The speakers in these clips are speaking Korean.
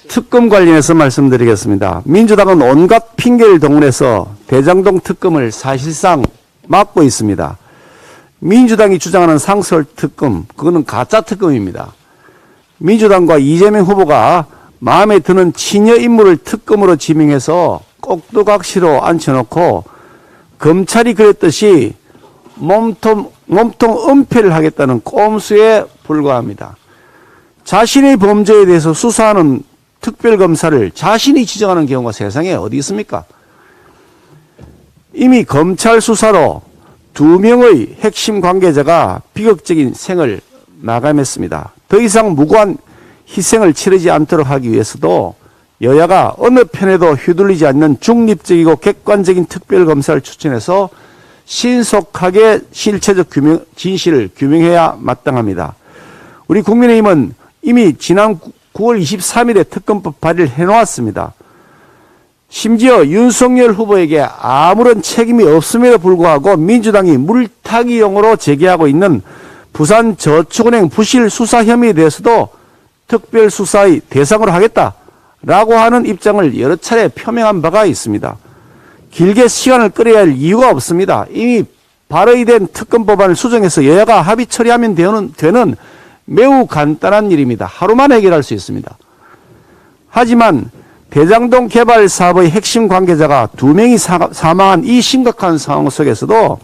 특검 관련해서 말씀드리겠습니다. 민주당은 온갖 핑계를 동원해서 대장동 특검을 사실상 막고 있습니다. 민주당이 주장하는 상설 특검, 그거는 가짜 특검입니다. 민주당과 이재명 후보가 마음에 드는 친여 인물을 특검으로 지명해서 꼭두각시로 앉혀놓고 검찰이 그랬듯이 몸통 은폐를 하겠다는 꼼수에 불과합니다. 자신의 범죄에 대해서 수사하는 특별검사를 자신이 지정하는 경우가 세상에 어디 있습니까? 이미 검찰 수사로 2명의 핵심 관계자가 비극적인 생을 마감했습니다. 더 이상 무고한 희생을 치르지 않도록 하기 위해서도 여야가 어느 편에도 휘둘리지 않는 중립적이고 객관적인 특별검사를 추천해서 신속하게 실체적 진실을 규명해야 마땅합니다. 우리 국민의힘은 이미 지난 9월 23일에 특검법 발의를 해놓았습니다. 심지어 윤석열 후보에게 아무런 책임이 없음에도 불구하고 민주당이 물타기용으로 제기하고 있는 부산저축은행 부실 수사 혐의에 대해서도 특별수사의 대상으로 하겠다라고 하는 입장을 여러 차례 표명한 바가 있습니다. 길게 시간을 끌어야 할 이유가 없습니다. 이미 발의된 특검법안을 수정해서 여야가 합의 처리하면 되는 매우 간단한 일입니다. 하루만 해결할 수 있습니다. 하지만 대장동 개발 사업의 핵심 관계자가 2명이 사망한 이 심각한 상황 속에서도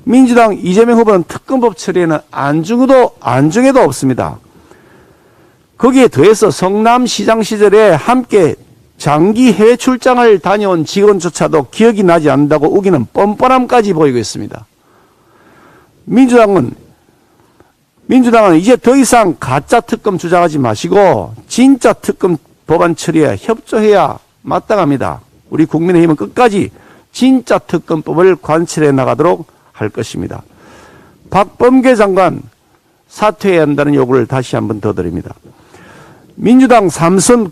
민주당 이재명 후보는 특검법 처리에는 안중에도 없습니다. 거기에 더해서 성남시장 시절에 함께 장기 해외 출장을 다녀온 직원조차도 기억이 나지 않는다고 우기는 뻔뻔함까지 보이고 있습니다. 민주당은 이제 더 이상 가짜 특검 주장하지 마시고 진짜 특검 법안 처리에 협조해야 마땅합니다. 우리 국민의힘은 끝까지 진짜 특검법을 관철해 나가도록 할 것입니다. 박범계 장관 사퇴해야 한다는 요구를 다시 한번 더 드립니다. 민주당 3선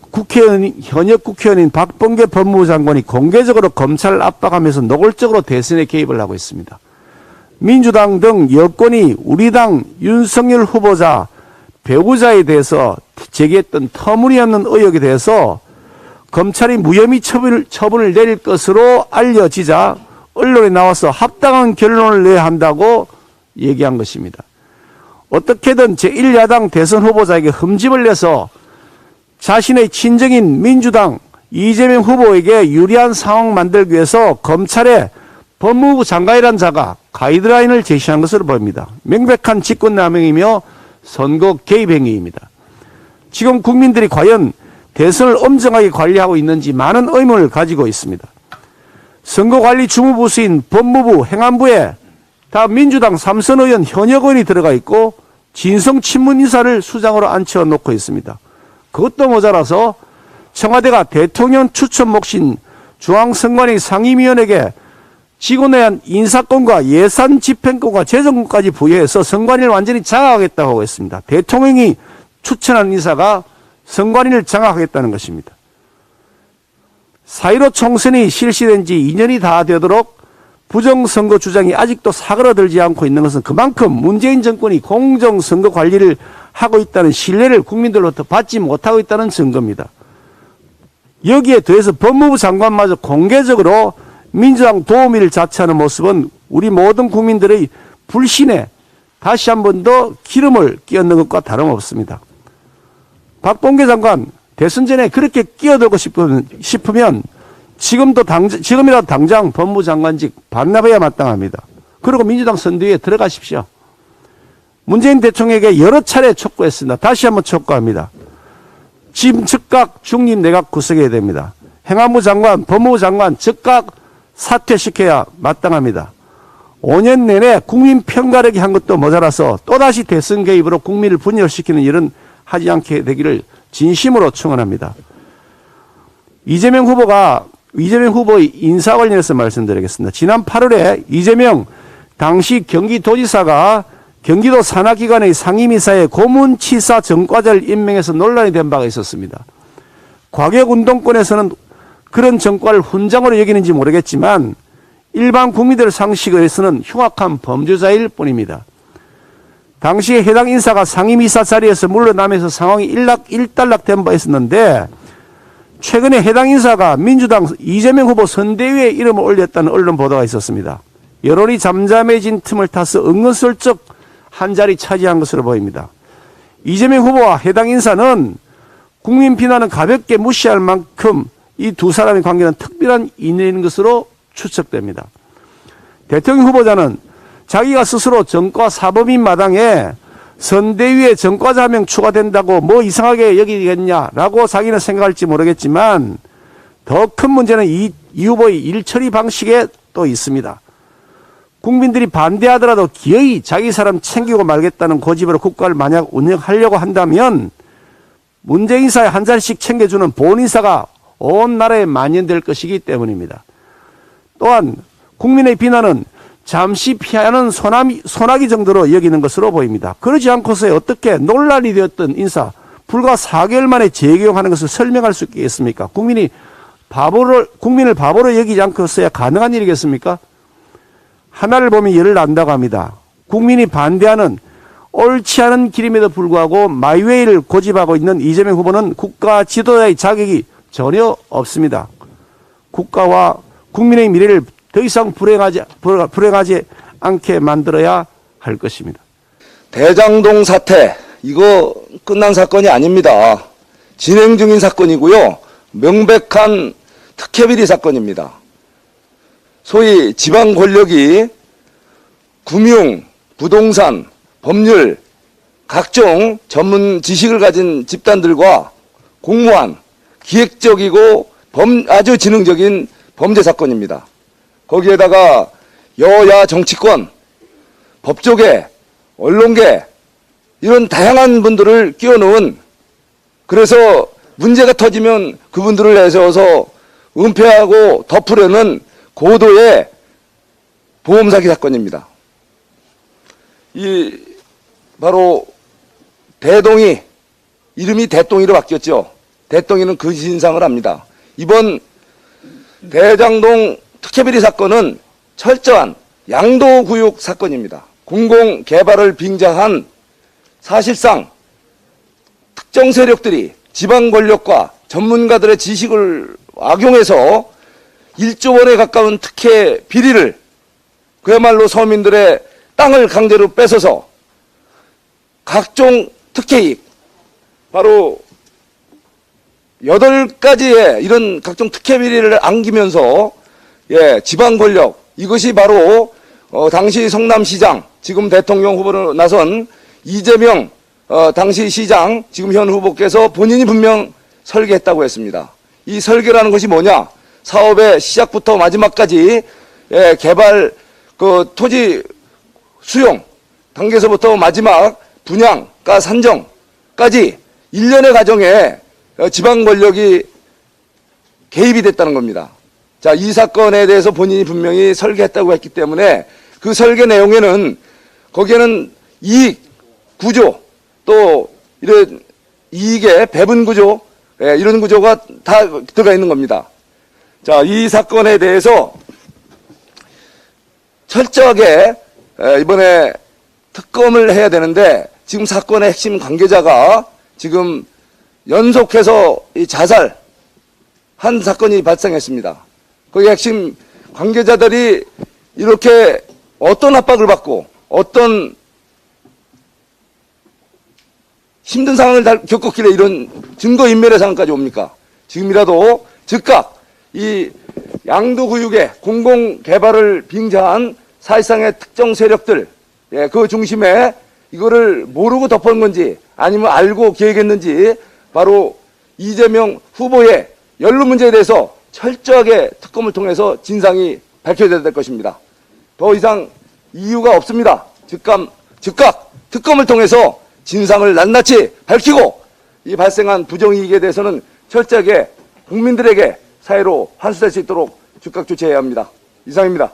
현역 국회의원인 박범계 법무부 장관이 공개적으로 검찰을 압박하면서 노골적으로 대선에 개입을 하고 있습니다. 민주당 등 여권이 우리 당 윤석열 후보자 배우자에 대해서 제기했던 터무니없는 의혹에 대해서 검찰이 무혐의 처분을 내릴 것으로 알려지자 언론에 나와서 합당한 결론을 내야 한다고 얘기한 것입니다. 어떻게든 제1야당 대선 후보자에게 흠집을 내서 자신의 친정인 민주당 이재명 후보에게 유리한 상황 만들기 위해서 검찰에 법무부 장관이라는 자가 가이드라인을 제시한 것으로 보입니다. 명백한 직권남용이며 선거 개입 행위입니다. 지금 국민들이 과연 대선을 엄정하게 관리하고 있는지 많은 의문을 가지고 있습니다. 선거관리 주무부수인 법무부, 행안부에 다 민주당 3선 의원 현역 의원이 들어가 있고 진성친문인사를 수장으로 앉혀놓고 있습니다. 그것도 모자라서 청와대가 대통령 추천 몫인 중앙선관위 상임위원에게 직원에 대한 인사권과 예산 집행권과 재정권까지 부여해서 선관위를 완전히 장악하겠다고 하고 있습니다. 대통령이 추천한 인사가 선관위를 장악하겠다는 것입니다. 4.15 총선이 실시된 지 2년이 다 되도록 부정선거 주장이 아직도 사그라들지 않고 있는 것은 그만큼 문재인 정권이 공정선거 관리를 하고 있다는 신뢰를 국민들로부터 받지 못하고 있다는 증거입니다. 여기에 더해서 법무부 장관마저 공개적으로 민주당 도우미를 자처하는 모습은 우리 모든 국민들의 불신에 다시 한 번 더 기름을 끼얹는 것과 다름없습니다. 박범계 장관 대선 전에 그렇게 끼어들고 싶으면 지금이라도 당장 법무부 장관직 반납해야 마땅합니다. 그리고 민주당 선대위에 들어가십시오. 문재인 대통령에게 여러 차례 촉구했습니다. 다시 한번 촉구합니다. 지금 즉각 중립 내각 구성해야 됩니다. 행안부 장관, 법무부 장관 즉각 사퇴시켜야 마땅합니다. 5년 내내 국민 편가르기 한 것도 모자라서 또다시 대선 개입으로 국민을 분열시키는 일은 하지 않게 되기를 진심으로 축원합니다. 이재명 후보의 인사 관련해서 말씀드리겠습니다. 지난 8월에 이재명 당시 경기도지사가 경기도 산하기관의 상임이사에 고문치사 전과자를 임명해서 논란이 된 바가 있었습니다. 과격운동권에서는 그런 전과를 훈장으로 여기는지 모르겠지만 일반 국민들 상식에서는 흉악한 범죄자일 뿐입니다. 당시에 해당 인사가 상임이사 자리에서 물러나면서 상황이 일단락된 바 있었는데 최근에 해당 인사가 민주당 이재명 후보 선대위에 이름을 올렸다는 언론 보도가 있었습니다. 여론이 잠잠해진 틈을 타서 은근슬쩍 한 자리 차지한 것으로 보입니다. 이재명 후보와 해당 인사는 국민 비난은 가볍게 무시할 만큼 이 두 사람의 관계는 특별한 인연인 것으로 추측됩니다. 대통령 후보자는 자기가 스스로 전과 사법인 마당에 선대위에 전과자 한 명 추가된다고 뭐 이상하게 여기겠냐라고 자기는 생각할지 모르겠지만 더 큰 문제는 이 후보의 일처리 방식에 또 있습니다. 국민들이 반대하더라도 기어이 자기 사람 챙기고 말겠다는 고집으로 국가를 만약 운영하려고 한다면 문재인 인사의 한 자리씩 챙겨주는 본인사가 온 나라에 만연될 것이기 때문입니다. 또한 국민의 비난은 잠시 피하는 소나기 정도로 여기는 것으로 보입니다. 그러지 않고서 어떻게 논란이 되었던 인사 불과 4개월 만에 재기용하는 것을 설명할 수 있겠습니까? 국민을 바보로 여기지 않고서야 가능한 일이겠습니까? 하나를 보면 열을 난다고 합니다. 국민이 반대하는 옳지 않은 길임에도 불구하고 마이웨이를 고집하고 있는 이재명 후보는 국가 지도자의 자격이 전혀 없습니다. 국가와 국민의 미래를 더 이상 불행하지 않게 만들어야 할 것입니다. 대장동 사태, 이거 끝난 사건이 아닙니다. 진행 중인 사건이고요. 명백한 특혜비리 사건입니다. 소위 지방 권력이 금융, 부동산, 법률, 각종 전문 지식을 가진 집단들과 공모한 기획적이고 아주 지능적인 범죄 사건입니다. 거기에다가 여야 정치권, 법조계, 언론계 이런 다양한 분들을 끼워넣은, 그래서 문제가 터지면 그분들을 내세워서 은폐하고 덮으려는 고도의 보험 사기 사건입니다. 이 바로 대동이 이름이 대동이로 바뀌었죠. 대동이는 그 진상을 합니다. 이번 대장동 특혜비리 사건은 철저한 양도구육 사건입니다. 공공개발을 빙자한 사실상 특정 세력들이 지방 권력과 전문가들의 지식을 악용해서 1조 원에 가까운 특혜 비리를, 그야말로 서민들의 땅을 강제로 뺏어서 각종 특혜이익, 바로 8가지의 이런 각종 특혜 비리를 안기면서 지방 권력, 이것이 바로 당시 성남시장, 지금 대통령 후보로 나선 이재명 당시 시장, 지금 현 후보께서 본인이 분명 설계했다고 했습니다. 이 설계라는 것이 뭐냐? 사업의 시작부터 마지막까지 개발, 토지 수용 단계에서부터 마지막 분양가 산정까지 일련의 과정에 지방 권력이 개입이 됐다는 겁니다. 자, 이 사건에 대해서 본인이 분명히 설계했다고 했기 때문에 그 설계 내용에는, 거기에는 이익 구조, 또 이런 이익의 배분 구조, 이런 구조가 다 들어가 있는 겁니다. 자, 이 사건에 대해서 철저하게 이번에 특검을 해야 되는데, 지금 사건의 핵심 관계자가 지금 연속해서 이 자살한 사건이 발생했습니다. 거기 핵심 관계자들이 이렇게 어떤 압박을 받고 어떤 힘든 상황을 겪었길래 이런 증거인멸의 상황까지 옵니까? 지금이라도 즉각 이 양도구역의 공공개발을 빙자한 사실상의 특정 세력들, 그 중심에 이거를 모르고 덮은 건지 아니면 알고 기획했는지, 바로 이재명 후보의 연루 문제에 대해서 철저하게 특검을 통해서 진상이 밝혀져야 될 것입니다. 더 이상 이유가 없습니다. 즉각 특검을 통해서 진상을 낱낱이 밝히고, 이 발생한 부정이익에 대해서는 철저하게 국민들에게 사회로 환수될 수 있도록 즉각 조치해야 합니다. 이상입니다.